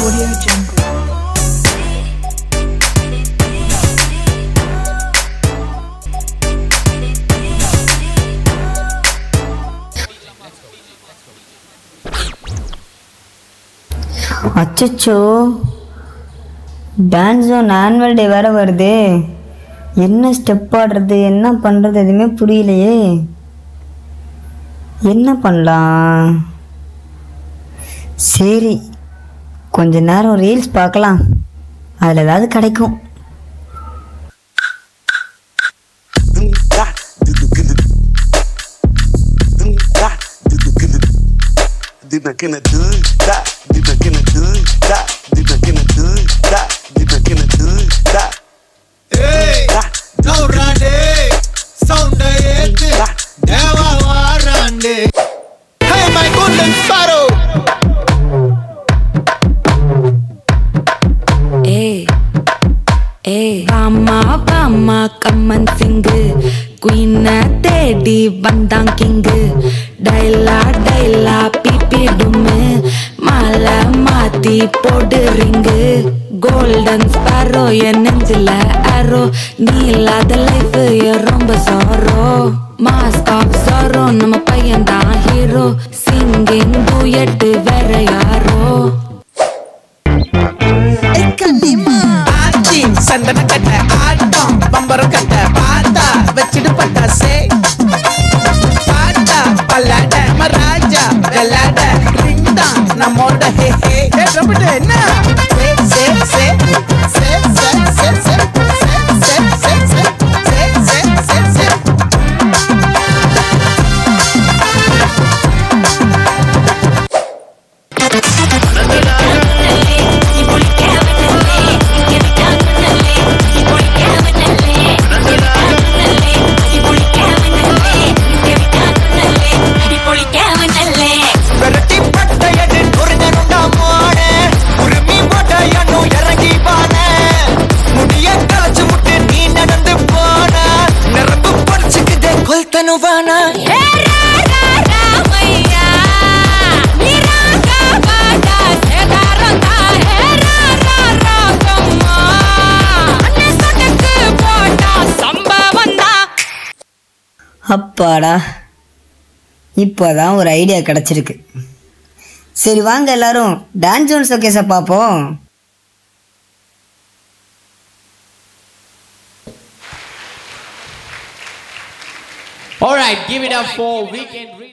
Audio Jungle. அச்சச்சோ, dance zone annual day வேறு வருது. என்ன ஸ்டெப் ஆடுறது, என்ன பண்ணுறது எதுவுமே புரியலையே. என்ன பண்ணலாம்? சரி, கொஞ்ச நேரம் ரீல்ஸ் பார்க்கலாம், அதில் ஏதாவது கிடைக்கும். கம்மன் சிங்கு குயின தேடி வந்தான் கிங்கு. டைலா டைலா பிபி டும்மு மாலை மாத்தி போடு ரிங்கு. கோல்டன் ஸ்பாரோ என் நெஞ்சில அரோ, நீ இல்லாத லைஃப் ரொம்ப சாரோ. மாஸ்க் ஆஃப் சாரோ, நம்ம பையன் தான் ஹீரோ. சிங்கிங் டூயட் வேற யாரோ. சந்தன கட்ட ஆட்டம் பம்பரம் கட்ட பாத்தா வச்சிட்டு பட்டாசே பாட்டா பல்லாட மராஜா வெள்ளாட ரிங் தான் நம்மோட ஹே ஹே என்ன சே சே சே சே சே சே சே சே சே சே சே சே சே. அப்பாடா, இப்போதான் ஒரு ஐடியா கிடச்சிருக்கு. சரி வாங்க எல்லாரும் டான்ஸ் ஜோன் ஷோகேஸை பார்ப்போம். All right, give it up for Weekend.